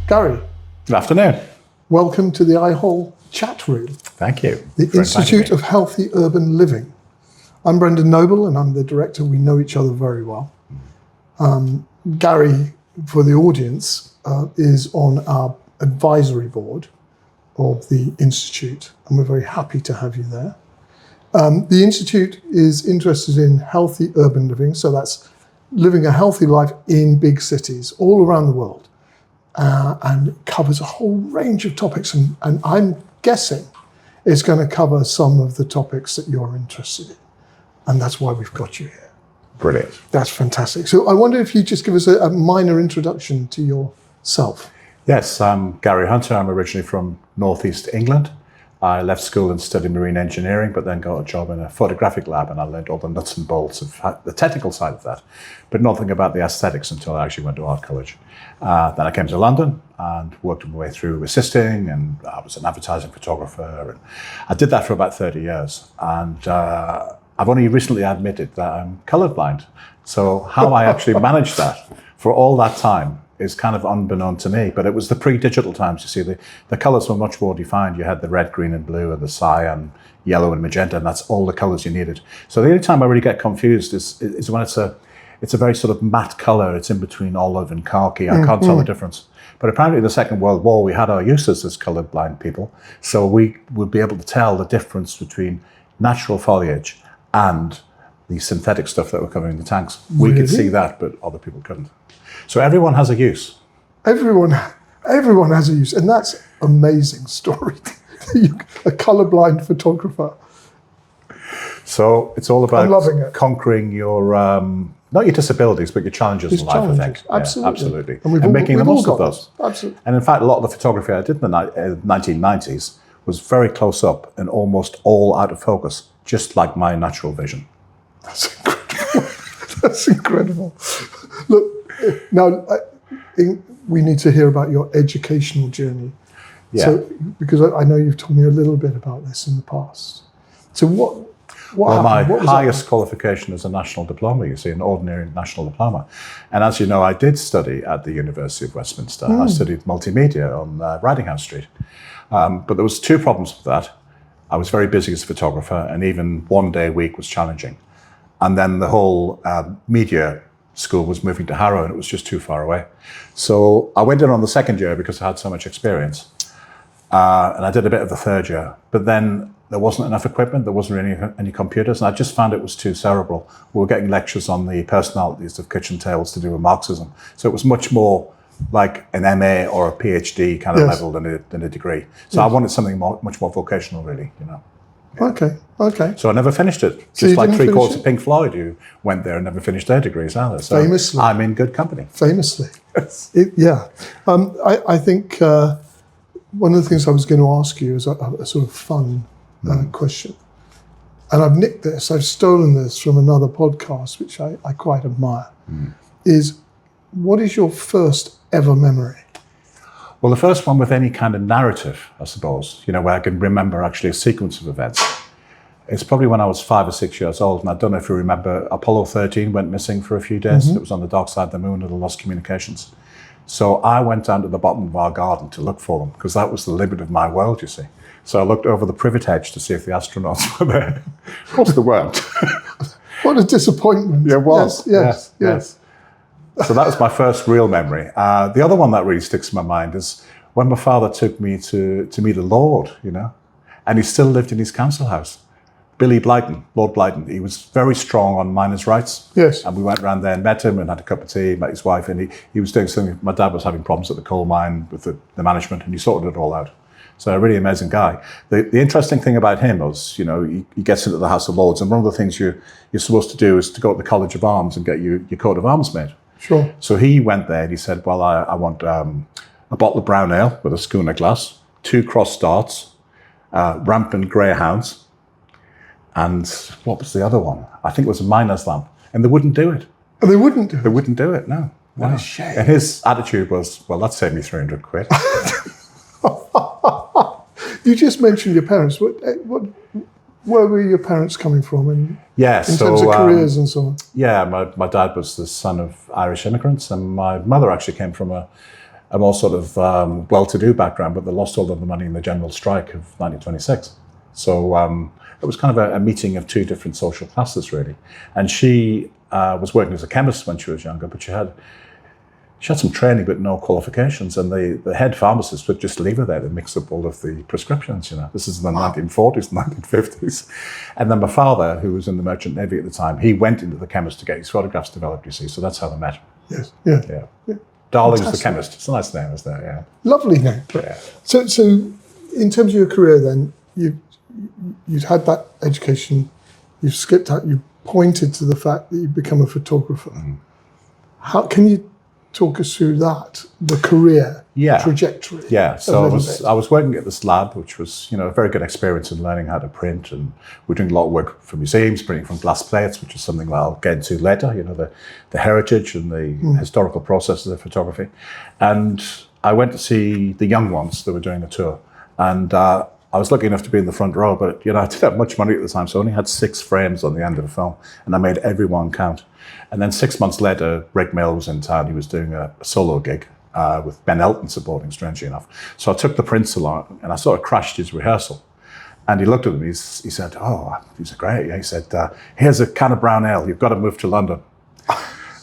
Garry. Good afternoon. Welcome to the IHUL chat room. Thank you. The Institute of Healthy Urban Living. I'm Brendon Noble and I'm the director. We know each other very well. Garry, for the audience, is on our advisory board of the Institute, and we're very happy to have you there. The Institute is interested in healthy urban living, so that's living a healthy life in big cities all around the world, and it covers a whole range of topics, and I'm guessing it's going to cover some of the topics that you're interested in, and that's why we've got you here. Brilliant. That's fantastic. So I wonder if you just give us a minor introduction to yourself. Yes, I'm Garry Hunter. I'm originally from northeast England. I left school and studied marine engineering, but then got a job in a photographic lab, and I learned all the nuts and bolts of the technical side of that, but nothing about the aesthetics until I actually went to art college. Then I came to London and worked my way through assisting, and I was an advertising photographer, and I did that for about 30 years. And I've only recently admitted that I'm colorblind. So how I actually managed that for all that time is kind of unbeknown to me, but it was the pre-digital times. You see, the colors were much more defined. You had the red, green, and blue, and the cyan, yellow, and magenta, and that's all the colors you needed. So the only time I really get confused is when it's a very sort of matte color. It's in between olive and khaki. I can't tell the difference. But apparently in the Second World War, we had our uses as colorblind people. So we would be able to tell the difference between natural foliage and the synthetic stuff that were covering the tanks. We could see that, but other people couldn't. So everyone has a use. Everyone has a use, and that's amazing story. A colorblind photographer. So it's all about conquering your, not your disabilities, but your challenges in life, I think. Absolutely. Yeah, absolutely. And making the most of those. Absolutely. And in fact, a lot of the photography I did in the 1990s was very close up and almost all out of focus, just like my natural vision. That's incredible. That's incredible. Look, now I think we need to hear about your educational journey. Yeah. So, because I know you've told me a little bit about this in the past. So what happened? My highest qualification is a national diploma, you see, an ordinary national diploma. And as you know, I did study at the University of Westminster. I studied multimedia on Ridinghouse Street. But there was two problems with that. I was very busy as a photographer, and even one day a week was challenging. And then the whole media school was moving to Harrow, and it was just too far away. So I went in on the second year because I had so much experience. And I did a bit of the third year. But then there wasn't enough equipment, there wasn't really any computers, and I just found it was too cerebral. We were getting lectures on the personalities of kitchen tales to do with Marxism. So it was much more like an MA or a PhD kind of level than a degree. So I wanted something much more vocational, really, you know. Yeah. Okay. So I never finished it. Just like three-quarters of Pink Floyd who went there and never finished their degrees either. So famously. I'm in good company. Famously. Yes. I think one of the things I was going to ask you is a sort of fun question. And I've nicked this, I've stolen this from another podcast, which I quite admire, is what is your first ever memory? Well, the first one with any kind of narrative, I suppose, you know, where I can remember actually a sequence of events. It's probably when I was 5 or 6 years old, and I don't know if you remember, Apollo 13 went missing for a few days. It was on the dark side of the moon and they lost communications. So I went down to the bottom of our garden to look for them, because that was the limit of my world, you see. So I looked over the privet hedge to see if the astronauts were there. Of course they weren't. What a disappointment. Yeah, it was. Yes. So that was my first real memory. The other one that really sticks in my mind is when my father took me to meet a lord, you know, and he still lived in his council house. Billy Blyton, Lord Blyton, he was very strong on miners' rights. Yes. And we went around there and met him and had a cup of tea, met his wife, and he was doing something. My dad was having problems at the coal mine with the management, and he sorted it all out. So a really amazing guy. The interesting thing about him was, you know, he gets into the House of Lords, and one of the things you're supposed to do is to go to the College of Arms and get your coat of arms made. Sure. So he went there and he said, well, I want a bottle of brown ale with a schooner glass, 2 cross darts, rampant greyhounds, and what was the other one? I think it was a miner's lamp. And they wouldn't do it. And they wouldn't do it? They wouldn't do it, no. What a shame. And his attitude was, well, that saved me 300 quid. You just mentioned your parents. Where were your parents coming from in terms of careers and so on? Yeah, my dad was the son of Irish immigrants, and my mother actually came from a a more sort of well-to-do background, but they lost all of the money in the general strike of 1926. So it was kind of a meeting of two different social classes, really. And she was working as a chemist when she was younger, but she had some training but no qualifications, and the head pharmacist would just leave her there to mix up all of the prescriptions, you know. This is in the 1940s, 1950s. And then my father, who was in the Merchant Navy at the time, he went into the chemist to get his photographs developed, you see. So that's how they met. Yes, yeah. Darling's Fantastic. the chemist. It's a nice name, isn't it? Yeah. Lovely name. Yeah. So in terms of your career then, you'd had that education, you've skipped out, you pointed to the fact that you'd become a photographer. How can you talk us through that, the career trajectory? Yeah, so I was working at this lab, which was, you know, a very good experience in learning how to print, and we're doing a lot of work for museums, printing from glass plates, which is something that I'll get into later, you know, the heritage and the historical processes of photography. And I went to see the young ones that were doing a tour, and I was lucky enough to be in the front row, but, you know, I didn't have much money at the time, so I only had 6 frames on the end of the film, and I made every one count. And then 6 months later, Rick Mill was in town. He was doing a solo gig with Ben Elton supporting, strangely enough. So I took the prints along, and I sort of crashed his rehearsal. And he looked at them, he said, "Oh, these are great." He said, "Here's a can of brown ale. You've got to move to London."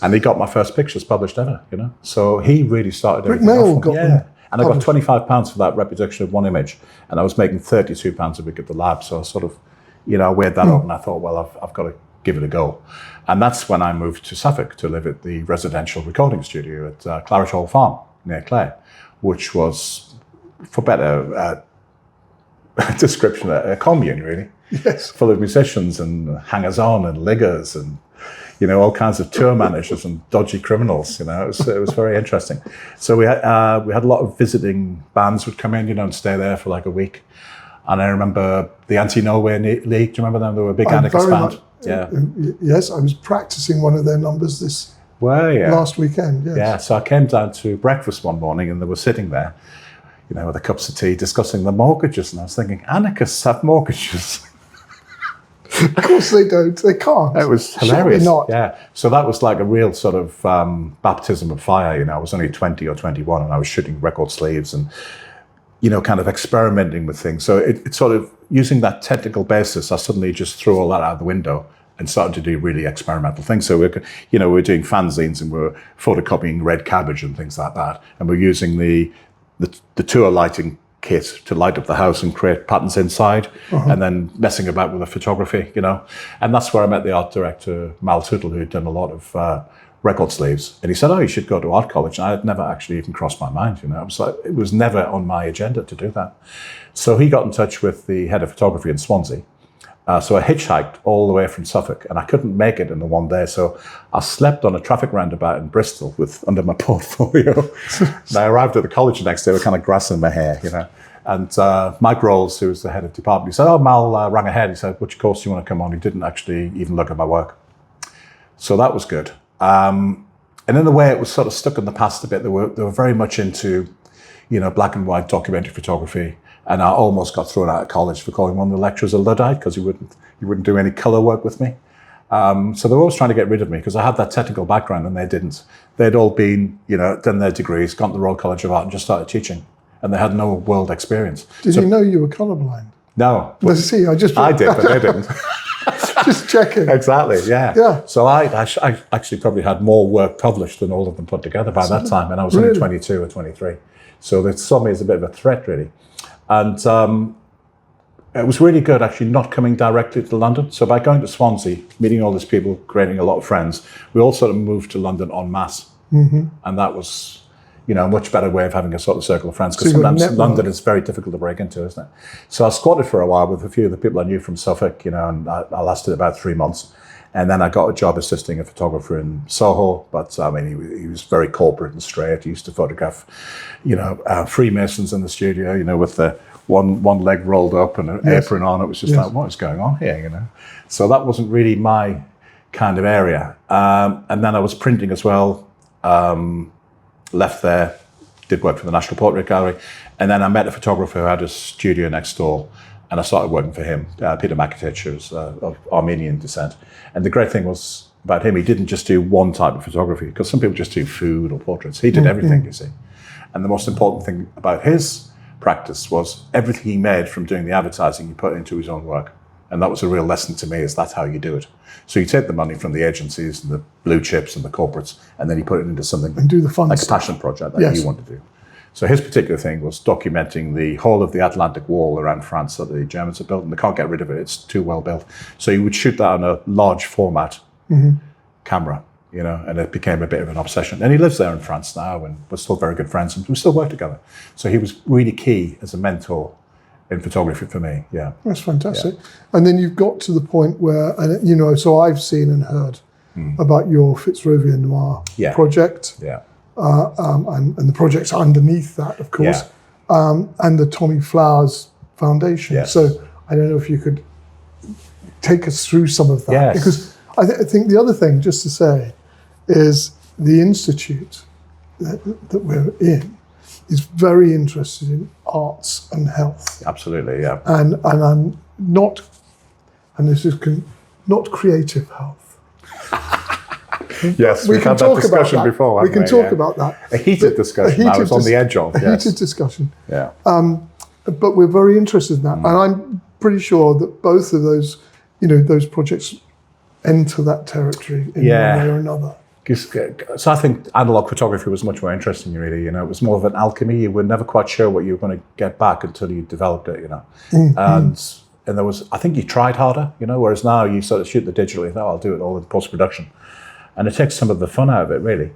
And he got my first pictures published ever, you know. So he really started everything off. Yeah. And I got £25 for that reproduction of one image, and I was making £32 a week at the lab. So I sort of, you know, weighed that up, and I thought, well, I've got to give it a go. And that's when I moved to Suffolk to live at the residential recording studio at Claret Hall Farm near Clare, which was, for better description, a commune, really. Yes. Full of musicians and hangers-on and liggers and, you know, all kinds of tour managers and dodgy criminals. You know, it was very interesting. So we had a lot of visiting bands would come in, you know, and stay there for like a week. And I remember the Anti-Norway League. Do you remember them? They were a big anarchist band. Yeah. Yes, I was practicing one of their numbers last weekend. Yes. Yeah. So I came down to breakfast one morning, and they were sitting there, you know, with their cups of tea, discussing the mortgages. And I was thinking, anarchists have mortgages. Of course they don't. They can't. It was hilarious. Surely not. Yeah. So that was like a real sort of baptism of fire. You know, I was only 20 or 21, and I was shooting record sleeves and, you know, kind of experimenting with things. So it sort of, using that technical basis, I suddenly just threw all that out the window and started to do really experimental things. So we're doing fanzines, and we're photocopying red cabbage and things like that. And we're using the tour lighting kit to light up the house and create patterns inside, and then messing about with the photography, you know. And that's where I met the art director, Mal Tootle, who'd done a lot of record sleeves. And he said, "Oh, you should go to art college." And I had never actually even crossed my mind, you know. It was never on my agenda to do that. So he got in touch with the head of photography in Swansea. So I hitchhiked all the way from Suffolk, and I couldn't make it in the one day. So I slept on a traffic roundabout in Bristol under my portfolio. And I arrived at the college the next day with kind of grass in my hair, you know. And Mike Rolls, who was the head of department, he said, "Oh, Mal rang ahead." He said, "Which course do you want to come on?" He didn't actually even look at my work. So that was good. And in a way, it was sort of stuck in the past a bit. They were very much into, you know, black and white documentary photography. And I almost got thrown out of college for calling one of the lecturers a Luddite, because he wouldn't do any colour work with me. So they were always trying to get rid of me because I had that technical background and they didn't. They'd all been, you know, done their degrees, gone to the Royal College of Art and just started teaching. And they had no world experience. Did you know you were colourblind? No. Let's see, I did, but they didn't. Just checking. Exactly, yeah. Yeah. So I actually probably had more work published than all of them put together by that time. And I was only 22 or 23. So they saw me as a bit of a threat, really. And it was really good, actually, not coming directly to London. So by going to Swansea, meeting all these people, creating a lot of friends, we all sort of moved to London en masse. Mm-hmm. And that was, you know, a much better way of having a sort of circle of friends, because sometimes London is very difficult to break into, isn't it? So I squatted for a while with a few of the people I knew from Suffolk, you know, and I lasted about 3 months. And then I got a job assisting a photographer in Soho, but I mean, he was very corporate and straight. He used to photograph, you know, Freemasons in the studio, you know, with the one leg rolled up and an apron on. It was just like, what is going on here, you know? So that wasn't really my kind of area. And then I was printing as well, left there, did work for the National Portrait Gallery. And then I met a photographer who had a studio next door. And I started working for him, Peter Makitic, who's of Armenian descent. And the great thing was about him, he didn't just do one type of photography, because some people just do food or portraits. He did everything, you see. And the most important thing about his practice was everything he made from doing the advertising, he put into his own work. And that was a real lesson to me, is that's how you do it. So you take the money from the agencies and the blue chips and the corporates, and then you put it into something and do the fun like stuff. a passion project that you want to do. So his particular thing was documenting the whole of the Atlantic wall around France that the Germans had built, and they can't get rid of it. It's too well built. So he would shoot that on a large format camera, you know, and it became a bit of an obsession. And he lives there in France now, and we're still very good friends, and we still work together. So he was really key as a mentor in photography for me. Yeah, that's fantastic. And then you've got to the point where, and you know, so I've seen and heard about your Fitzrovia Noir project. And the projects underneath that, of course, and the Tommy Flowers Foundation. Yes. So I don't know if you could take us through some of that, because I think the other thing, just to say, is the institute that we're in is very interested in arts and health. Absolutely, yeah. And I'm not, and this is not creative health. Yes, we've had that discussion before. We can talk about that. A heated discussion. I was on the edge of. Heated discussion. Yeah. But we're very interested in that, and I'm pretty sure that both of those, you know, those projects enter that territory in one way or another. So I think analog photography was much more interesting, really. You know, it was more of an alchemy. You were never quite sure what you were going to get back until you developed it. You know, and there was, I think you tried harder. You know, whereas now you sort of shoot the digital. You thought, I'll do it all in post production. And it takes some of the fun out of it, really.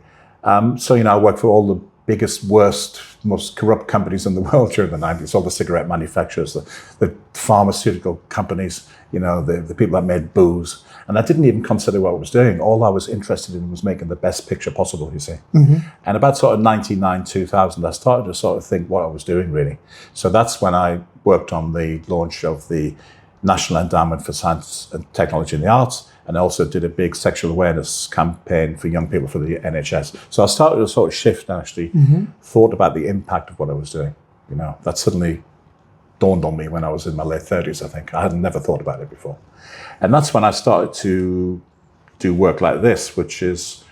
So, you know, I worked for all the biggest, worst, most corrupt companies in the world during the 90s, all the cigarette manufacturers, the pharmaceutical companies, you know, the people that made booze. And I didn't even consider what I was doing. All I was interested in was making the best picture possible, you see. And about sort of 99, 2000, I started to sort of think what I was doing, really. So that's when I worked on the launch of the National Endowment for Science and Technology and the Arts, and I also did a big sexual awareness campaign for young people for the NHS. So I started to sort of shift and actually thought about the impact of what I was doing. You know, that suddenly dawned on me when I was in my late 30s, I think. I had never thought about it before. And that's when I started to do work like this, which is,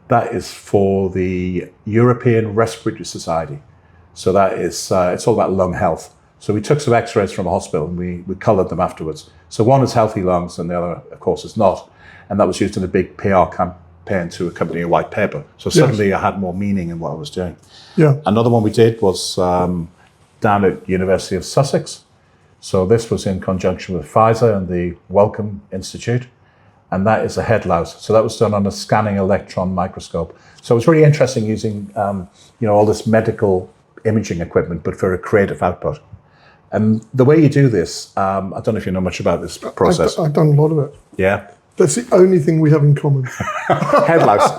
that is for the European Respiratory Society. So that is, it's all about lung health. So we took some x-rays from a hospital and we coloured them afterwards. So one is healthy lungs and the other, of course, is not. And that was used in a big PR campaign to accompany a white paper. So suddenly I had more meaning in what I was doing. Yeah. Another one we did was down at University of Sussex. So this was in conjunction with Pfizer and the Wellcome Institute. And that is a head louse. So that was done on a scanning electron microscope. So it was really interesting using, you know, all this medical imaging equipment, but for a creative output. And the way you do this, I don't know if you know much about this process. I've done a lot of it. Yeah. That's the only thing we have in common. Head louse.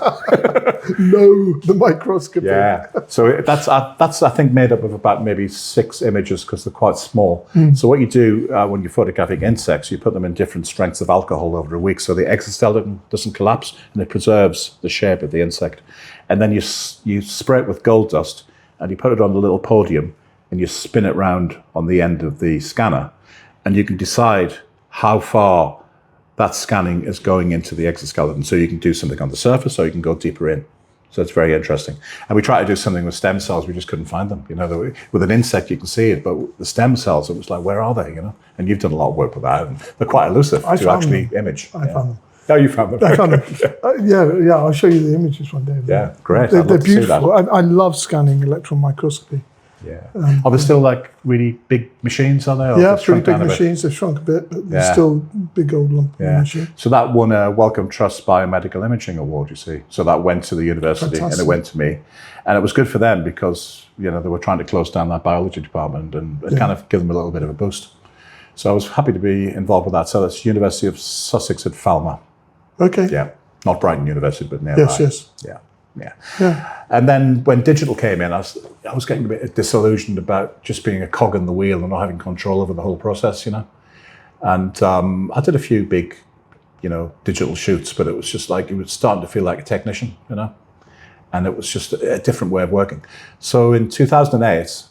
No, the microscopy. Yeah. So that's I think made up of about maybe 6 images because they're quite small. So what you do when you're photographing insects, you put them in different strengths of alcohol over a week, so the exoskeleton doesn't collapse and it preserves the shape of the insect. And then you spray it with gold dust and you put it on the little podium and you spin it round on the end of the scanner, and you can decide how far that scanning is going into the exoskeleton. So you can do something on the surface or you can go deeper in. So it's very interesting. And we tried to do something with stem cells, we just couldn't find them. You know, with an insect you can see it, but with the stem cells, it was like, where are they, you know? And you've done a lot of work with that, and they're quite elusive to actually image. I found them. Oh, you found them. I found them. Yeah, I'll show you the images one day. Yeah, great. They're beautiful. I love scanning electron microscopy. Yeah. Are there still like really big machines, are there? Yeah, pretty big machines. They've shrunk a bit, but they're still big old lumpy machine. So that won a Wellcome Trust Biomedical Imaging Award, you see. So that went to the university and it went to me. And it was good for them because, you know, they were trying to close down that biology department and kind of give them a little bit of a boost. So I was happy to be involved with that. So that's University of Sussex at Falmer. Okay. Yeah. Not Brighton University, but nearby. Yes. Yeah. And then when digital came in, I was getting a bit disillusioned about just being a cog in the wheel and not having control over the whole process, you know. And I did a few big, you know, digital shoots, but it was just like, it was starting to feel like a technician, you know. And it was just a different way of working. So in 2008,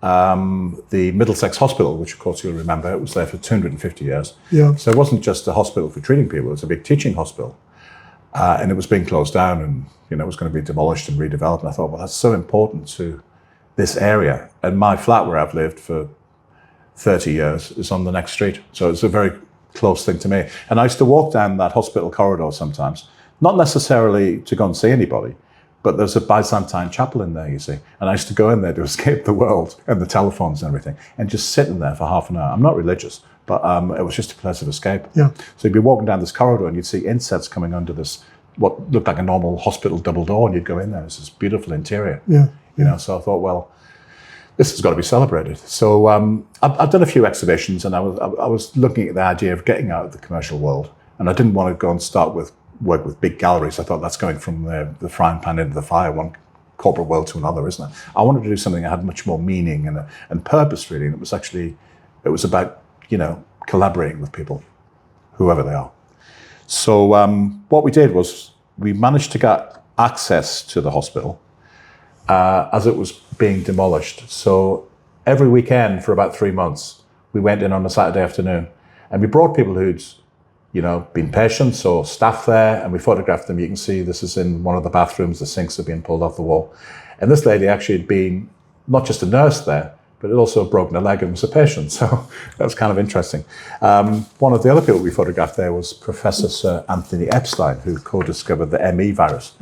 the Middlesex Hospital, which of course you'll remember, it was there for 250 years. Yeah. So it wasn't just a hospital for treating people, it was a big teaching hospital. and it was being closed down, and it was going to be demolished and redeveloped. And I thought, well, that's so important to this area. And my flat where I've lived for 30 years is on the next street, so it's a very close thing to me. And I used to walk down that hospital corridor sometimes, not necessarily to go and see anybody, but there's a Byzantine chapel in there, you see. And I used to go in there to escape the world and the telephones and everything, and just sit in there for half an hour. I'm not religious, but it was just a place of escape. Yeah. So you'd be walking down this corridor and you'd see insets coming under this, what looked like a normal hospital double door, and you'd go in there. It's this beautiful interior. Yeah. So I thought, well, this has got to be celebrated. So I've done a few exhibitions, and I was looking at the idea of getting out of the commercial world, and I didn't want to go and work with big galleries. I thought that's going from the frying pan into the fire, one corporate world to another, isn't it? I wanted to do something that had much more meaning and purpose, really. And it was about, collaborating with people, whoever they are. So what we did was we managed to get access to the hospital as it was being demolished. So every weekend for about 3 months, we went in on a Saturday afternoon, and we brought people who'd been patients or staff there, and we photographed them. You can see this is in one of the bathrooms. The sinks have been pulled off the wall. And this lady actually had been not just a nurse there, but it also broken a leg and was a patient. So that was kind of interesting. One of the other people we photographed there was Professor Sir Anthony Epstein, who co-discovered the ME virus.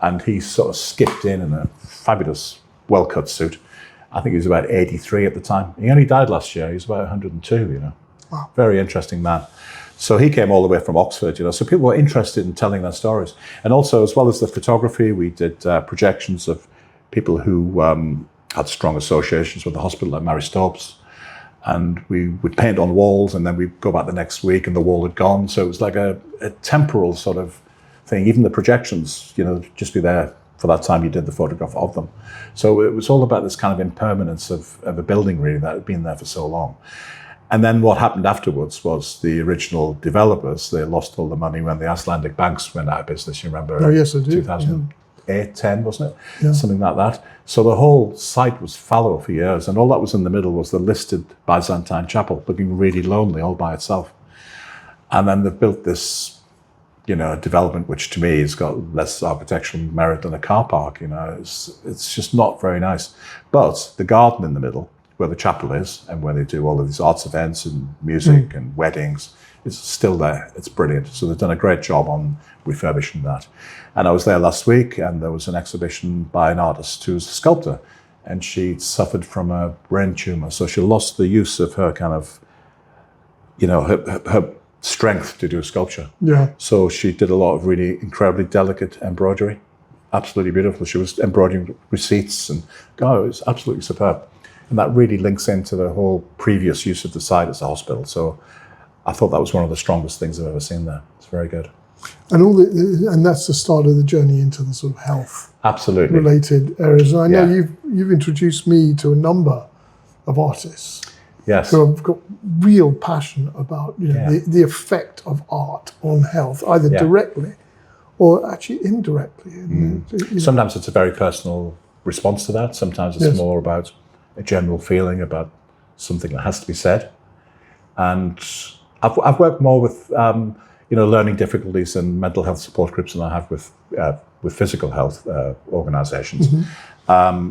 And he sort of skipped in a fabulous, well-cut suit. I think he was about 83 at the time. He only died last year. He was about 102, Wow. Very interesting man. So he came all the way from Oxford, so people were interested in telling their stories. And also, as well as the photography, we did projections of people who had strong associations with the hospital, like Mary Stopes. And we would paint on walls, and then we'd go back the next week and the wall had gone. So it was like a temporal sort of thing. Even the projections, just be there for that time you did the photograph of them. So it was all about this kind of impermanence of a building, really, that had been there for so long. And then what happened afterwards was the original developers, they lost all the money when the Icelandic banks went out of business. You remember? Oh, yes, I do. 2008, 10, wasn't it? Yeah. Something like that. So the whole site was fallow for years, and all that was in the middle was the listed Byzantine chapel, looking really lonely all by itself. And then they've built this, development which to me has got less architectural merit than a car park. It's just not very nice. But the garden in the middle, where the chapel is and where they do all of these arts events and music and weddings, is still there. It's brilliant. So they've done a great job on refurbishing that. And I was there last week, and there was an exhibition by an artist who's a sculptor, and she'd suffered from a brain tumor. So she lost the use of her kind of, her strength to do sculpture. Yeah. So she did a lot of really incredibly delicate embroidery. Absolutely beautiful. She was embroidering receipts, and it was absolutely superb. And that really links into the whole previous use of the site as a hospital. So I thought that was one of the strongest things I've ever seen there. It's very good. And that's the start of the journey into the sort of health Absolutely related areas. And I know Yeah. you've introduced me to a number of artists Yes. who have got real passion about Yeah. the effect of art on health, either Yeah. directly or actually indirectly. Sometimes it's a very personal response to that. Sometimes it's Yes. more about a general feeling about something that has to be said. And I've worked more with learning difficulties and mental health support groups than I have with physical health organisations.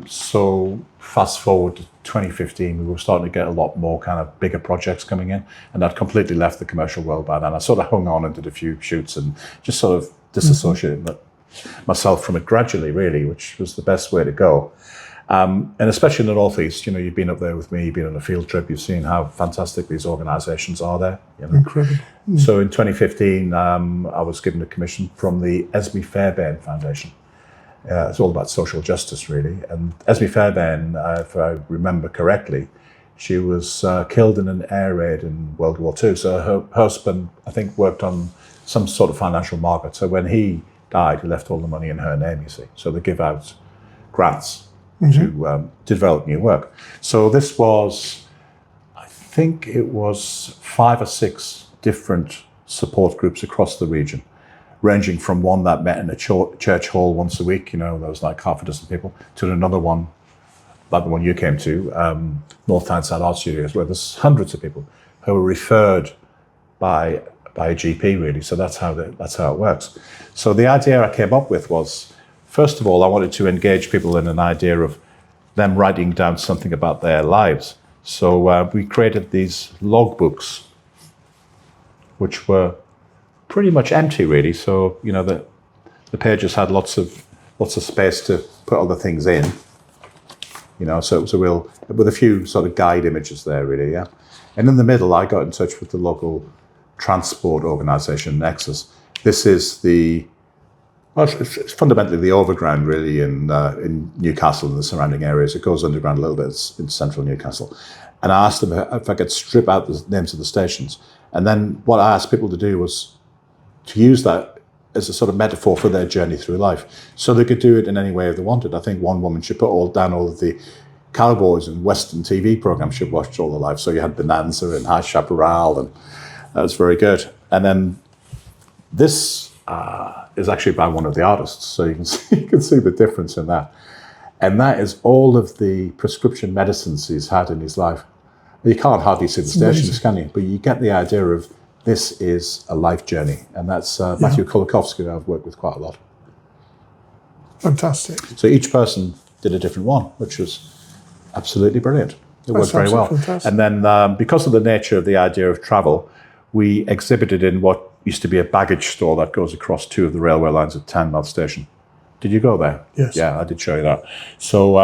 So fast forward to 2015, we were starting to get a lot more kind of bigger projects coming in, and I'd completely left the commercial world by then. I sort of hung on and did a few shoots and just sort of disassociated myself from it gradually, really, which was the best way to go. And especially in the Northeast, you've been up there with me, you've been on a field trip, you've seen how fantastic these organisations are there. Incredible. So in 2015, I was given a commission from the Esme Fairbairn Foundation. It's all about social justice, really. And Esme Fairbairn, if I remember correctly, she was killed in an air raid in World War II. So her husband, I think, worked on some sort of financial market. So when he died, he left all the money in her name, you see. So they give out grants to develop new work. So this was, I think it was 5 or 6 different support groups across the region, ranging from one that met in a church hall once a week, there was like half a dozen people, to another one, like the one you came to, North Tyneside Art Studios, where there's hundreds of people who were referred by by a GP, really. So that's how it works. So the idea I came up with was, first of all, I wanted to engage people in an idea of them writing down something about their lives. So we created these logbooks, which were pretty much empty, really. So the pages had lots of space to put other things in. So it was with a few sort of guide images there, really, yeah. And in the middle, I got in touch with the local transport organisation, Nexus. This is it's fundamentally the overground, really, in Newcastle and the surrounding areas. It goes underground a little bit in central Newcastle. And I asked them if I could strip out the names of the stations. And then what I asked people to do was to use that as a sort of metaphor for their journey through life. So they could do it in any way they wanted. I think one woman should put down all of the cowboys and Western TV programs she'd watched all her life. So you had Bonanza and High Chaparral, and that was very good. And then this is actually by one of the artists. So you can see the difference in that. And that is all of the prescription medicines he's had in his life. You can't hardly see the stations, can you? But you get the idea of this is a life journey. And that's Matthew Kolakowski, who I've worked with quite a lot. Fantastic. So each person did a different one, which was absolutely brilliant. It worked very well. Fantastic. And then because of the nature of the idea of travel, we exhibited in what used to be a baggage store that goes across two of the railway lines at Teignmouth Station. Did you go there? Yes. Yeah, I did show you that. So,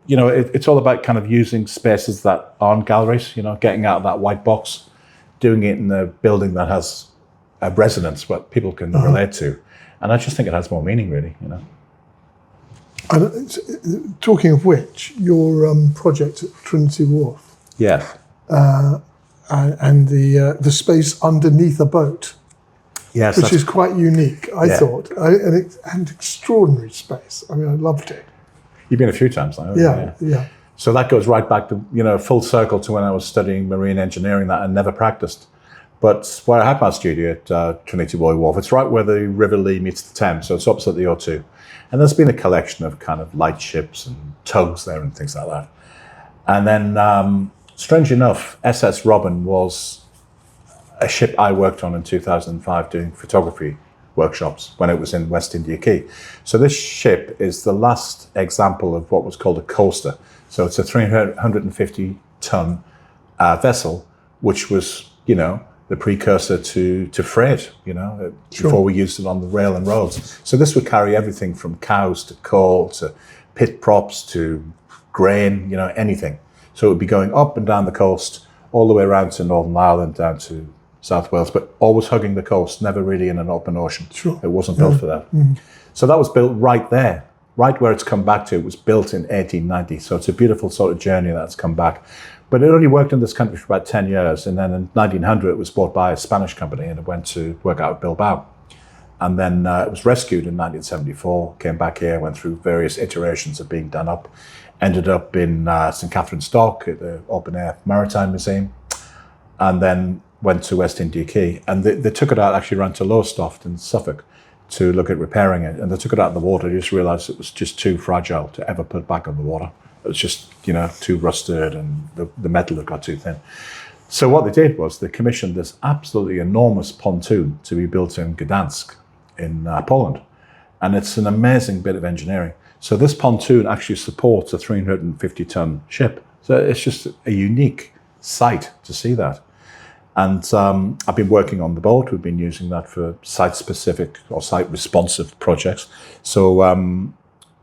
it's all about kind of using spaces that aren't galleries, getting out of that white box, doing it in a building that has a resonance, what people can relate to. And I just think it has more meaning, really, And talking of which, your project at Trinity Wharf. Yes. And the space underneath a boat. Yes, which is quite unique, I thought, and extraordinary space. I mean, I loved it. You've been a few times now, haven't you? Yeah. So that goes right back to, full circle to when I was studying marine engineering that I never practiced. But where I had my studio at Trinity Wharf, it's right where the River Lea meets the Thames, so it's opposite the O2. And there's been a collection of kind of lightships and tugs there and things like that. And then, strange enough, SS Robin was a ship I worked on in 2005 doing photography workshops when it was in West India Quay. So this ship is the last example of what was called a coaster. So it's a 350-ton vessel, which was, the precursor to freight, before we used it on the rail and roads. So this would carry everything from cows to coal to pit props to grain, anything. So it would be going up and down the coast, all the way around to Northern Ireland, down to South Wales, but always hugging the coast, never really in an open ocean. Sure. It wasn't built for that. Mm-hmm. So that was built right there, right where it's come back to. It was built in 1890. So it's a beautiful sort of journey that's come back. But it only worked in this country for about 10 years. And then in 1900, it was bought by a Spanish company and it went to work out of Bilbao. And then it was rescued in 1974, came back here, went through various iterations of being done up, ended up in St Catherine's Dock at the Open Air Maritime Museum, and then went to West India Quay, and they took it out actually around to Lowestoft in Suffolk to look at repairing it, and they took it out of the water. They just realised it was just too fragile to ever put back on the water. It was just, too rusted, and the metal had got too thin. So what they did was they commissioned this absolutely enormous pontoon to be built in Gdansk in Poland, and it's an amazing bit of engineering. So this pontoon actually supports a 350-ton ship. So it's just a unique sight to see that. And I've been working on the boat. We've been using that for site-specific or site-responsive projects. So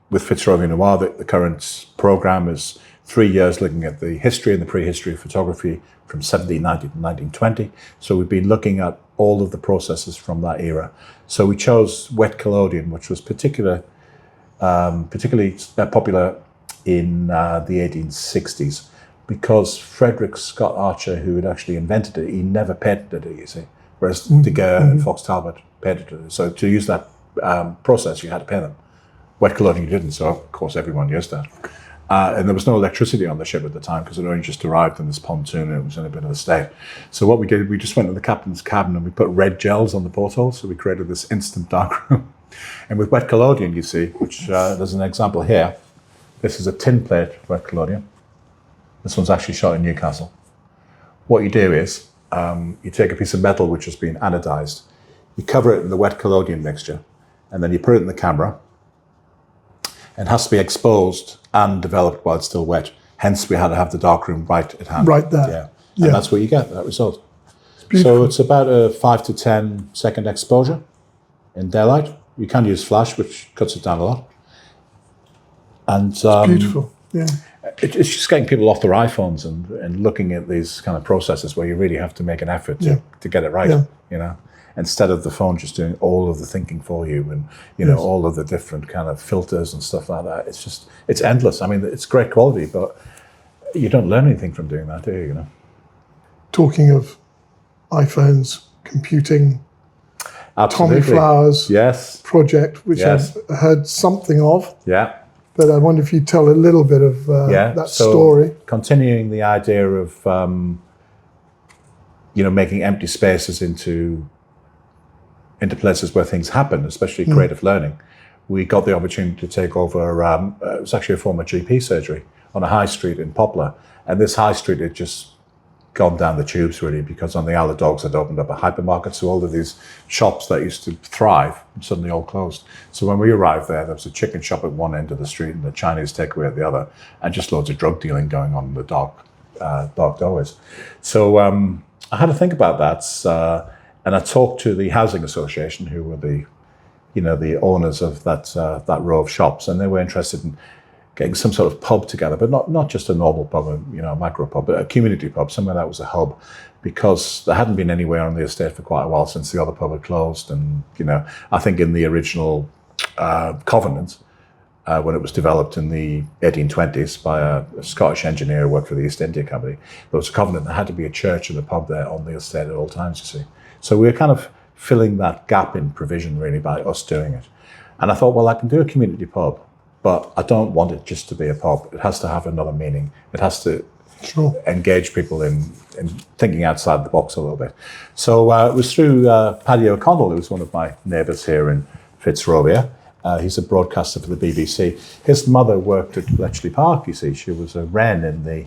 with Fitzrovia Noir, the current program is 3 years looking at the history and the prehistory of photography from 1790 to 1920. So we've been looking at all of the processes from that era. So we chose wet collodion, which was particularly popular in the 1860s. Because Frederick Scott Archer, who had actually invented it, he never patented it, you see. Whereas De Geer and Fox Talbot patented it. So to use that process, you had to pay them. Wet collodion you didn't, so of course everyone used that. And there was no electricity on the ship at the time because it only just arrived in this pontoon and it was in a bit of a state. So what we did, we just went to the captain's cabin and we put red gels on the porthole, so we created this instant darkroom. And with wet collodion, you see, which there's an example here. This is a tin plate wet collodion. This one's actually shot in Newcastle. What you do is, you take a piece of metal which has been anodized, you cover it in the wet collodion mixture, and then you put it in the camera. It has to be exposed and developed while it's still wet. Hence, we had to have the darkroom right at hand. Right there. Yeah. Yeah. And that's what you get, that result. Beautiful. So it's about a 5 to 10 second exposure in daylight. You can use flash, which cuts it down a lot. And Beautiful. Yeah. it's just getting people off their iPhones and looking at these kind of processes where you really have to make an effort to get it right, you know, instead of the phone just doing all of the thinking for you and, you know, all of the different kind of filters and stuff like that. It's just, it's endless. I mean, it's great quality, but you don't learn anything from doing that, do you, you know? Talking of iPhones, computing, Absolutely. Tommy Flowers project, which I've heard something of. Yeah. But I wonder if you'd tell a little bit of that story. Continuing the idea of, you know, making empty spaces into places where things happen, especially creative learning. We got the opportunity to take over, it was actually a former GP surgery on a high street in Poplar. And this high street had just gone down the tubes really, because on the Isle of Dogs had opened up a hypermarket. So all of these shops that used to thrive suddenly all closed. So when we arrived there was a chicken shop at one end of the street and a Chinese takeaway at the other, and just loads of drug dealing going on in the dark doorways. So I had to think about that. And I talked to the housing association, who were the, you know, the owners of that row of shops, and they were interested in getting some sort of pub together, but not just a normal pub, you know, a micro pub, but a community pub, somewhere that was a hub, because there hadn't been anywhere on the estate for quite a while since the other pub had closed. And, you know, I think in the original covenant, when it was developed in the 1820s by a Scottish engineer who worked for the East India Company, there was a covenant there had to be a church and a pub there on the estate at all times, you see. So we were kind of filling that gap in provision really by us doing it. And I thought, well, I can do a community pub, but I don't want it just to be a pub. It has to have another meaning. It has to engage people in thinking outside the box a little bit. So it was through Paddy O'Connell, who was one of my neighbours here in Fitzrovia. He's a broadcaster for the BBC. His mother worked at Bletchley Park, you see. She was a wren in the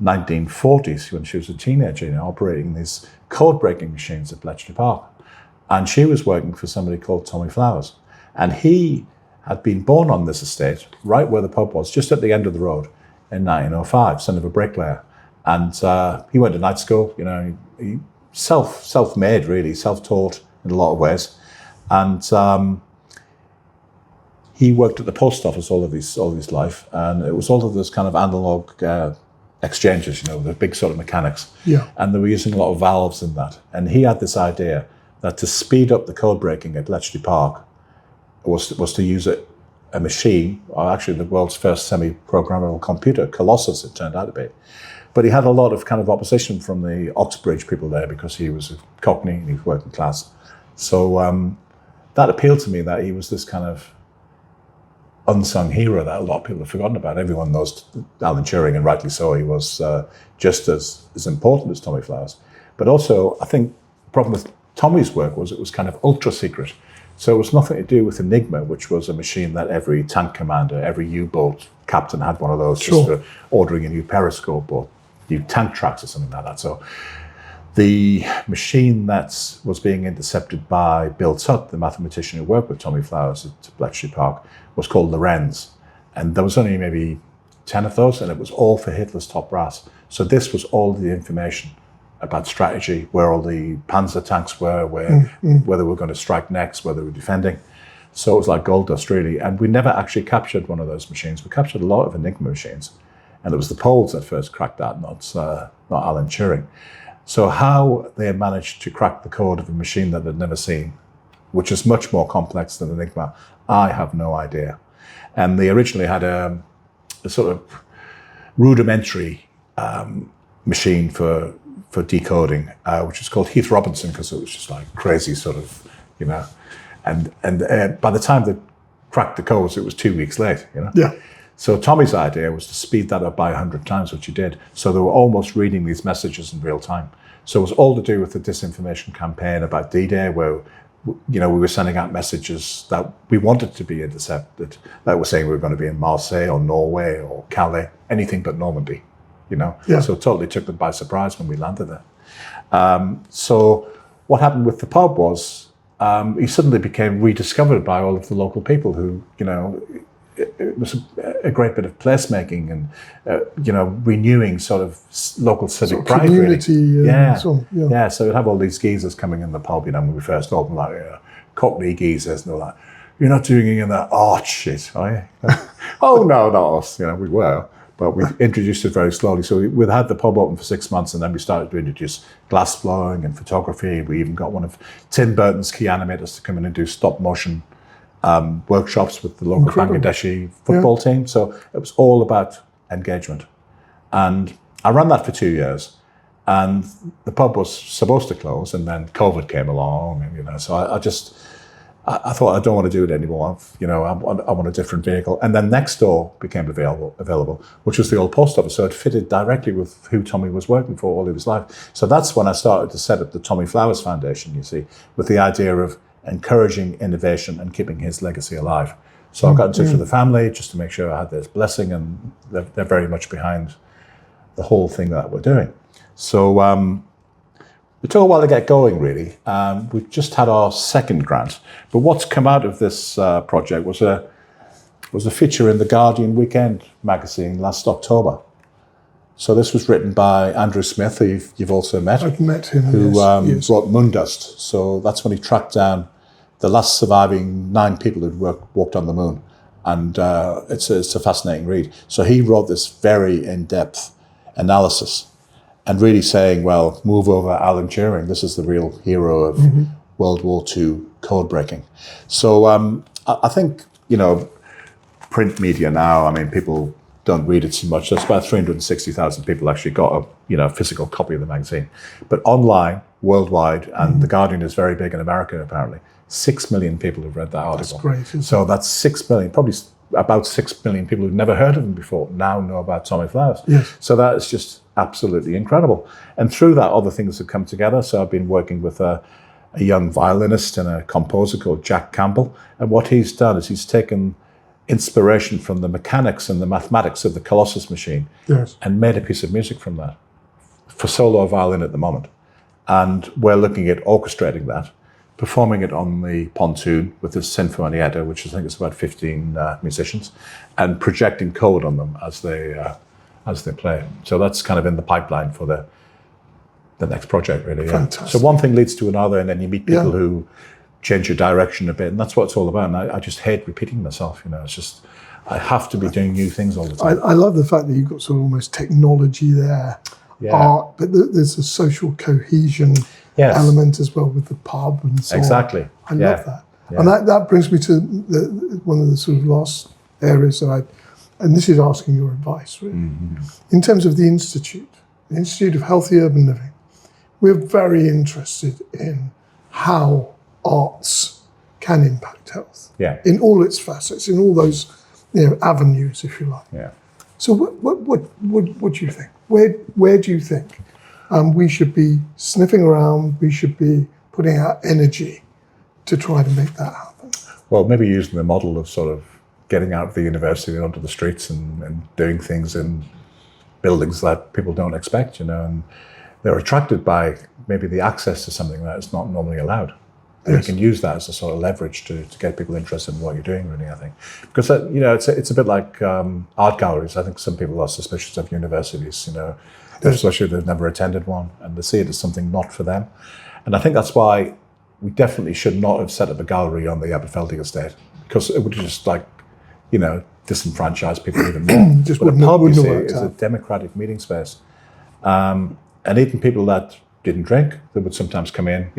1940s when she was a teenager, you know, operating these code-breaking machines at Bletchley Park. And she was working for somebody called Tommy Flowers. And he had been born on this estate, right where the pub was, just at the end of the road in 1905, son of a bricklayer. And he went to night school, you know, he self-made really, self-taught in a lot of ways. And he worked at the post office all of his life. And it was all of those kind of analog exchanges, you know, the big sort of mechanics. Yeah. And they were using a lot of valves in that. And he had this idea that to speed up the code breaking at Bletchley Park was to use a machine, or actually the world's first semi-programmable computer, Colossus it turned out to be. But he had a lot of kind of opposition from the Oxbridge people there because he was a Cockney and he was working class. So that appealed to me, that he was this kind of unsung hero that a lot of people have forgotten about. Everyone knows Alan Turing, and rightly so. He was just as important as Tommy Flowers. But also, I think the problem with Tommy's work was it was kind of ultra secret. So it was nothing to do with Enigma, which was a machine that every tank commander, every U-boat captain had one of those just for ordering a new periscope or new tank tracks or something like that. So the machine that was being intercepted by Bill Tutt, the mathematician who worked with Tommy Flowers at Bletchley Park, was called Lorenz. And there was only maybe 10 of those, and it was all for Hitler's top brass. So this was all the information about strategy, where all the Panzer tanks were, where they were going to strike next, where they were defending. So it was like gold dust, really. And we never actually captured one of those machines. We captured a lot of Enigma machines. And it was the Poles that first cracked that, not Alan Turing. So how they managed to crack the code of a machine that they'd never seen, which is much more complex than Enigma, I have no idea. And they originally had a sort of rudimentary machine for decoding, which was called Heath Robinson, because it was just like crazy sort of, you know. And by the time they cracked the codes, it was 2 weeks late, you know. Yeah. So Tommy's idea was to speed that up by 100 times, which he did. So they were almost reading these messages in real time. So it was all to do with the disinformation campaign about D-Day, where, you know, we were sending out messages that we wanted to be intercepted, that were saying we were going to be in Marseille or Norway or Calais, anything but Normandy, you know. Yeah. So it totally took them by surprise when we landed there. So what happened with the pub was he suddenly became rediscovered by all of the local people who, it was a great bit of placemaking and, renewing sort of local civic pride. Community. Really. Yeah. So So we'd have all these geezers coming in the pub, when we first opened, like Cockney geezers and all that. You're not doing it in that art shit, are you? Oh, no, not us. We were. But we introduced it very slowly. So we'd had the pub open for 6 months, and then we started to introduce glass blowing and photography. We even got one of Tim Burton's key animators to come in and do stop motion workshops with the local Bangladeshi football team. So it was all about engagement. And I ran that for 2 years. And the pub was supposed to close, and then COVID came along. And, so I thought, I don't want to do it anymore. I want a different vehicle. And then next door became available, which was the old post office. So it fitted directly with who Tommy was working for all of his life. So that's when I started to set up the Tommy Flowers Foundation, with the idea of encouraging innovation and keeping his legacy alive. So I got in touch with the family just to make sure I had this blessing, and they're very much behind the whole thing that we're doing. So it took a while to get going, really. We've just had our second grant, but what's come out of this project was a feature in the Guardian Weekend magazine last October. So this was written by Andrew Smith, who you've also met. I've met him. Who yes. brought Moondust. So that's when he tracked down the last surviving 9 people who'd walked on the moon. And it's a fascinating read. So he wrote this very in-depth analysis and really saying, well, move over Alan Turing. This is the real hero of World War II code breaking. So I think, print media now, people don't read it so much. There's about 360,000 people actually got a physical copy of the magazine. But online, worldwide, and The Guardian is very big in America apparently, 6 million people have read that article. That's great. So that's 6 million, probably about 6 million people who've never heard of him before now know about Tommy Flowers. Yes. So that is just absolutely incredible. And through that, other things have come together. So I've been working with a young violinist and a composer called Jack Campbell. And what he's done is he's taken inspiration from the mechanics and the mathematics of the Colossus machine and made a piece of music from that for solo violin at the moment. And we're looking at orchestrating that, performing it on the pontoon with the Sinfonietta, which I think is about 15 musicians, and projecting code on them as they play. So that's kind of in the pipeline for the next project, really. Yeah. Fantastic. So one thing leads to another, and then you meet people who change your direction a bit, and that's what it's all about. And I just hate repeating myself. It's just I have to be doing new things all the time. I love the fact that you've got sort of almost technology there, art, but there's a social cohesion element as well with the pub and so exactly. on. I love that. Yeah. And that brings me to one of the sort of last areas that and this is asking your advice, really. In terms of the Institute of Healthy Urban Living, we're very interested in how arts can impact health in all its facets, in all those avenues, if you like. Yeah. So what do you think? Where do you think we should be sniffing around? We should be putting our energy to try to make that happen. Well, maybe using the model of sort of getting out of the university and onto the streets and doing things in buildings that people don't expect, and they're attracted by maybe the access to something that is not normally allowed. And you can use that as a sort of leverage to get people interested in what you're doing, really, I think. Because, it's a bit like art galleries. I think some people are suspicious of universities, especially if they've never attended one, and they see it as something not for them. And I think that's why we definitely should not have set up a gallery on the Aberfeldy estate, because it would just disenfranchise people even more. Just but a pub, you see, worked is out. a democratic meeting space. And even people that didn't drink, they would sometimes come in,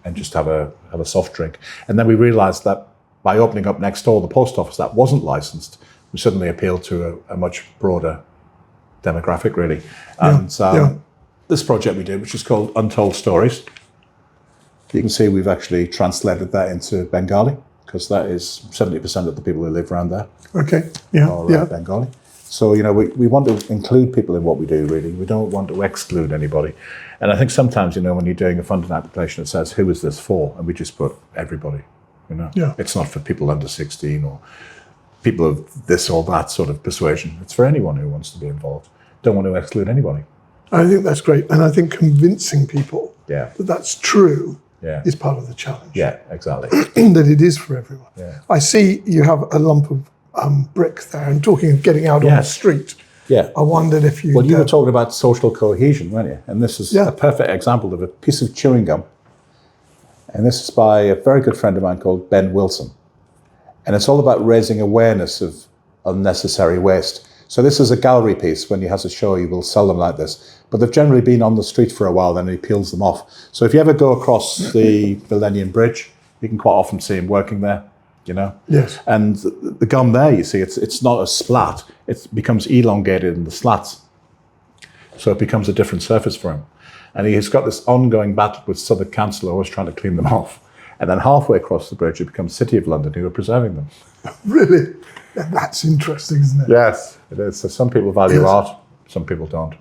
and just have a soft drink. And then we realized that by opening up next door the post office that wasn't licensed, we suddenly appealed to a much broader demographic, really. And this project we did, which is called Untold Stories, you can see we've actually translated that into Bengali, because that is 70% of the people who live around there are Bengali. So, we want to include people in what we do, really. We don't want to exclude anybody. And I think sometimes, when you're doing a funding application, it says, who is this for? And we just put everybody, It's not for people under 16 or people of this or that sort of persuasion. It's for anyone who wants to be involved. Don't want to exclude anybody. I think that's great. And I think convincing people Yeah. that that's true Yeah. is part of the challenge. Yeah, exactly. That it is for everyone. Yeah. I see you have a lump of brick there, and talking of getting out on the Yes. street, Yeah. I wondered if you... Well, you were talking about social cohesion, weren't you? And this is Yeah. a perfect example of a piece of chewing gum. And this is by a very good friend of mine called Ben Wilson. And it's all about raising awareness of unnecessary waste. So this is a gallery piece. When he has a show, he will sell them like this. But they've generally been on the street for a while, then he peels them off. So if you ever go across the Millennium Bridge, you can quite often see him working there, you know? Yes. And the gum there, you see, it's not a splat. It becomes elongated in the slats. So it becomes a different surface for him. And he's got this ongoing battle with Southwark Council, always trying to clean them off. And then halfway across the bridge, it becomes City of London who are preserving them. Really? That's interesting, isn't it? Yes, it is. So some people value art, some people don't.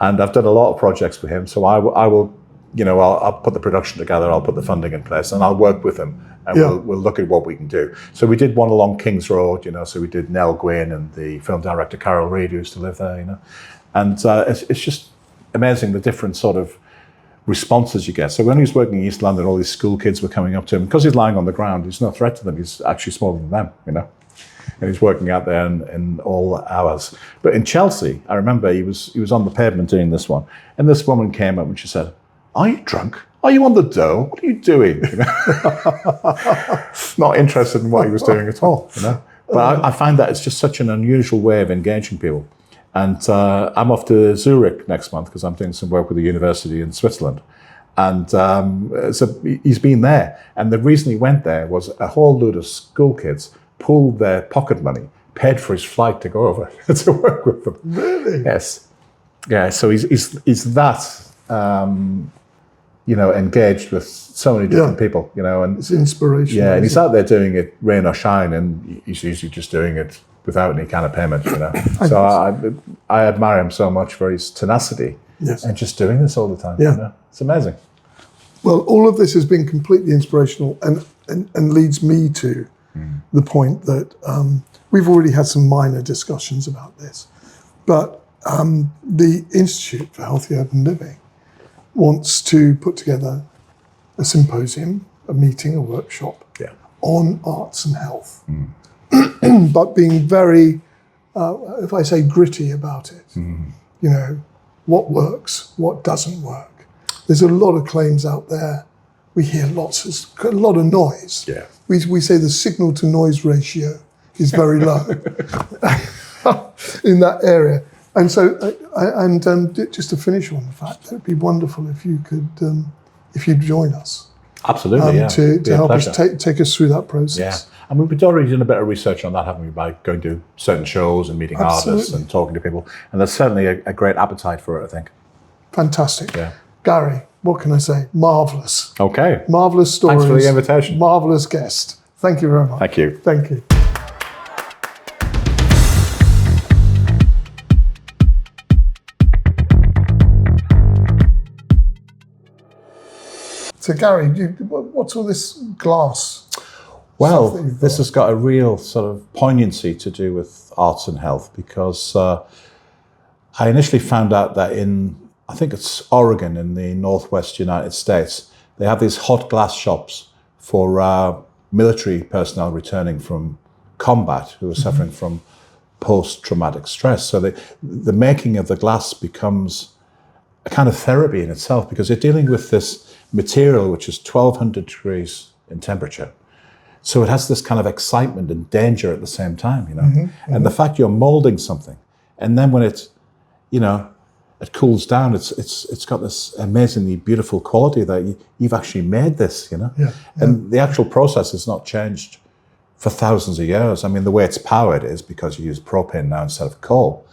And I've done a lot of projects with him. So I will, you know, I'll put the production together, I'll put the funding in place, and I'll work with him. And we'll look at what we can do. So we did one along King's Road, you know, so we did Nell Gwynn and the film director Carol Reed, who used to live there, you know. And it's just amazing the different sort of responses you get. So when he was working in East London, all these school kids were coming up to him. Because he's lying on the ground, he's no threat to them. He's actually smaller than them, you know. And he's working out there in all hours. But in Chelsea, I remember he was on the pavement doing this one. And this woman came up and she said, "Are you drunk? Are you on the dole? What are you doing?" You know? Not interested in what he was doing at all, you know. But I find that it's just such an unusual way of engaging people. And I'm off to Zurich next month because I'm doing some work with the university in Switzerland. And so he's been there. And the reason he went there was a whole load of school kids pooled their pocket money, paid for his flight to go over to work with them. Really? Yes. Yeah, so he's that, you know, engaged with so many different people, you know. And it's inspirational. Yeah, and he's out there doing it rain or shine, and he's usually just doing it without any kind of payment, you know. So I admire him so much for his tenacity and just doing this all the time. Yeah. You know? It's amazing. Well, all of this has been completely inspirational and leads me to the point that we've already had some minor discussions about this, but the Institute for Healthy Urban Living wants to put together a symposium, a meeting, a workshop on arts and health, but being very, if I say gritty about it, you know, what works, what doesn't work. There's a lot of claims out there. We hear lots, there's a lot of noise. Yeah. We say the signal to noise ratio is very low in that area. And so, just to finish on the fact, that it'd be wonderful if you could, if you'd join us. Absolutely, to help us take us through that process. Yeah, and we've already done a bit of research on that, haven't we, by going to certain shows and meeting artists and talking to people. And there's certainly a great appetite for it, I think. Fantastic. Yeah. Gary, what can I say? Marvellous. Okay. Marvellous stories. Thanks for the invitation. Marvellous guest. Thank you very much. Thank you. Thank you. So Gary, what's all this glass? Well, this has got a real sort of poignancy to do with arts and health, because I initially found out that I think it's Oregon in the Northwest United States, they have these hot glass shops for military personnel returning from combat who are suffering from post-traumatic stress. So the making of the glass becomes a kind of therapy in itself, because you're dealing with this material which is 1200 degrees in temperature. So it has this kind of excitement and danger at the same time, you know. And the fact you're molding something, and then when it, you know, it cools down, it's got this amazingly beautiful quality that you've actually made this, you know. And the actual process has not changed for thousands of years. I mean, the way it's powered is because you use propane now instead of coal.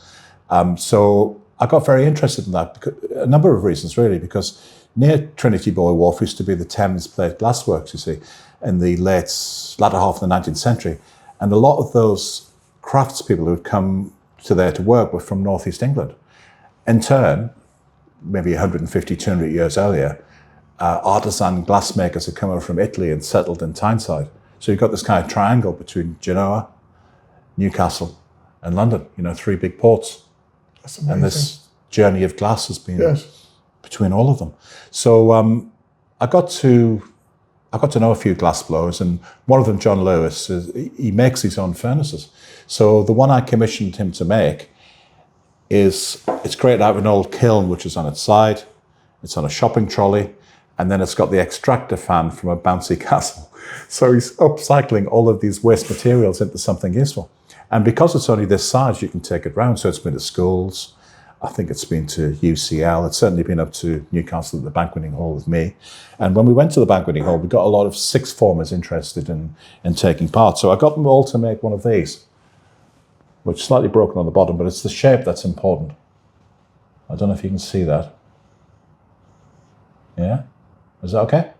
So I got very interested in that, because, a number of reasons really, because near Trinity Buoy Wharf used to be the Thames Plate Glassworks, you see, in the latter half of the 19th century. And a lot of those craftspeople who'd come to there to work were from Northeast England. In turn, maybe 150, 200 years earlier, artisan glassmakers had come over from Italy and settled in Tyneside. So you've got this kind of triangle between Genoa, Newcastle, and London, you know, three big ports. That's amazing. And this journey of glass has been Yes. between all of them. So I got to know a few glass blowers, and one of them, John Lewis, he makes his own furnaces. So the one I commissioned him to make it's created out of an old kiln which is on its side. It's on a shopping trolley, and then it's got the extractor fan from a bouncy castle. So he's upcycling all of these waste materials into something useful. And because it's only this size, you can take it round. So it's been to schools. I think it's been to UCL. It's certainly been up to Newcastle at the banqueting hall with me. And when we went to the banqueting hall, we got a lot of sixth formers interested in taking part. So I got them all to make one of these, which is slightly broken on the bottom, but it's the shape that's important. I don't know if you can see that. Yeah? Is that okay?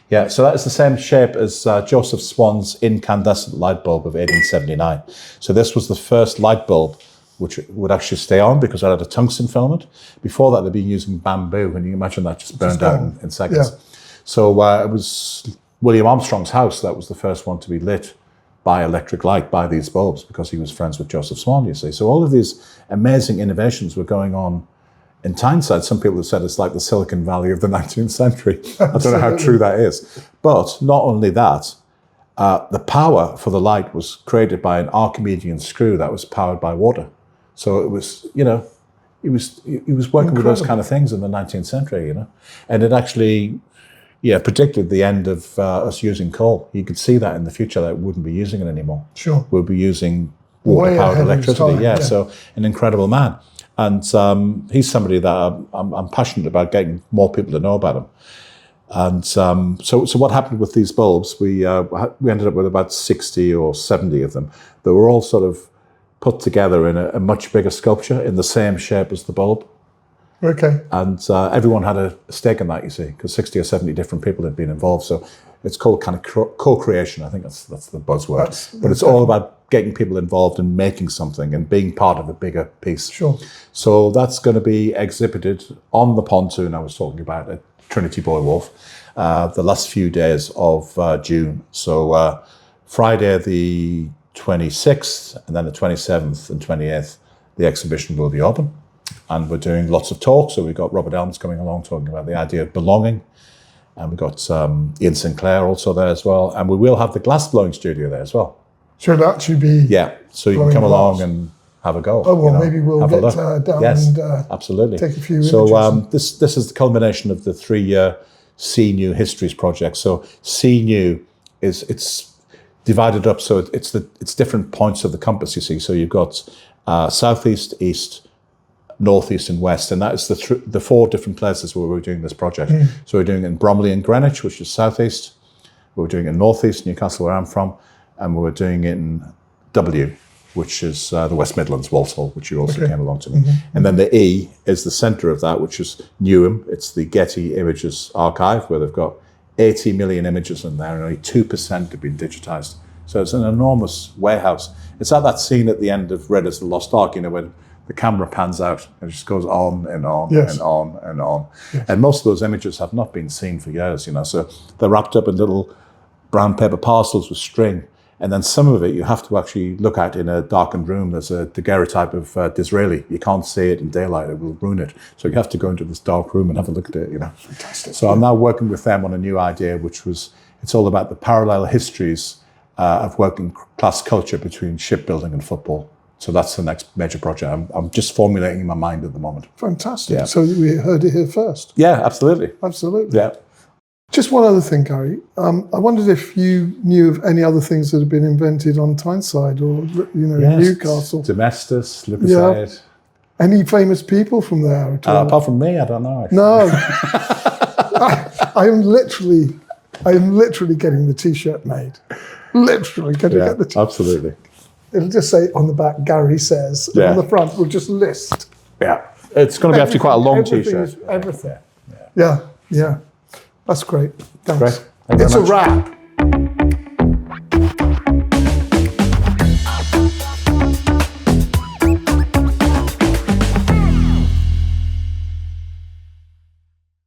Yeah, so that is the same shape as Joseph Swan's incandescent light bulb of 1879. So this was the first light bulb which would actually stay on because it had a tungsten filament. Before that, they'd been using bamboo, and you can imagine that just burned out in seconds. Yeah. So it was William Armstrong's house that was the first one to be lit by electric light, by these bulbs, because he was friends with Joseph Swan, you see. So all of these amazing innovations were going on in Tyneside. Some people have said it's like the Silicon Valley of the 19th century. I don't know how true that is. But not only that, the power for the light was created by an Archimedean screw that was powered by water. So it was, he was working with those kind of things in the 19th century, And it actually, predicted the end of us using coal. You could see that in the future that we wouldn't be using it anymore. Sure. We'll be using water-powered electricity. Yeah, so an incredible man. And he's somebody that I'm passionate about getting more people to know about him. And so what happened with these bulbs, we ended up with about 60 or 70 of them. They were all sort of put together in a much bigger sculpture in the same shape as the bulb. Okay. And everyone had a stake in that, you see, because 60 or 70 different people had been involved. So it's called kind of co-creation. I think that's the buzzword. But it's all about getting people involved in making something and being part of a bigger piece. Sure. So that's going to be exhibited on the pontoon I was talking about at Trinity Buoy Wharf the last few days of June. So Friday the 26th and then the 27th and 28th, the exhibition will be open. And we're doing lots of talks. So we've got Robert Elms coming along talking about the idea of belonging. And we've got Ian Sinclair also there as well. And we will have the glass blowing studio there as well. Should actually be. Yeah, so you can come along and have a go. Oh, well, maybe we'll get down and absolutely. Take a few images. So this is the culmination of the 3-year See New Histories project. So See New it's divided up, so it's different points of the compass, you see. So you've got southeast, east, northeast and west, and that is the 4 different places where we're doing this project. So we're doing it in Bromley and Greenwich, which is southeast. We're doing it in northeast, Newcastle, where I'm from, and we're doing it in W, which is the West Midlands, Walsall, which you also came along to me. And then the E is the centre of that, which is Newham. It's the Getty Images Archive, where they've got 80 million images in there, and only 2% have been digitised. So it's an enormous warehouse. It's like that scene at the end of Raiders of the Lost Ark, when the camera pans out and it just goes on and on and on and on. Yes. And most of those images have not been seen for years, So they're wrapped up in little brown paper parcels with string. And then some of it you have to actually look at in a darkened room. There's a daguerreotype of Disraeli. You can't see it in daylight, it will ruin it. So you have to go into this dark room and have a look at it, Fantastic. So I'm now working with them on a new idea, it's all about the parallel histories of working class culture between shipbuilding and football. So that's the next major project. I'm just formulating in my mind at the moment. Fantastic. Yeah. So we heard it here first. Yeah, absolutely. Absolutely. Yeah. Just one other thing, Garry. I wondered if you knew of any other things that have been invented on Tyneside or, Newcastle. Domestos, Lucasade. Yeah. Any famous people from there at all? Apart from me, I don't know. Actually. No. I am literally getting the T-shirt made. Literally going to get the T-shirt. Absolutely. It'll just say on the back, Garry says. And on the front, we'll just list. Yeah. It's going to be actually quite a long T-shirt. Everything. Yeah. That's great. Thanks. Great. It's a wrap.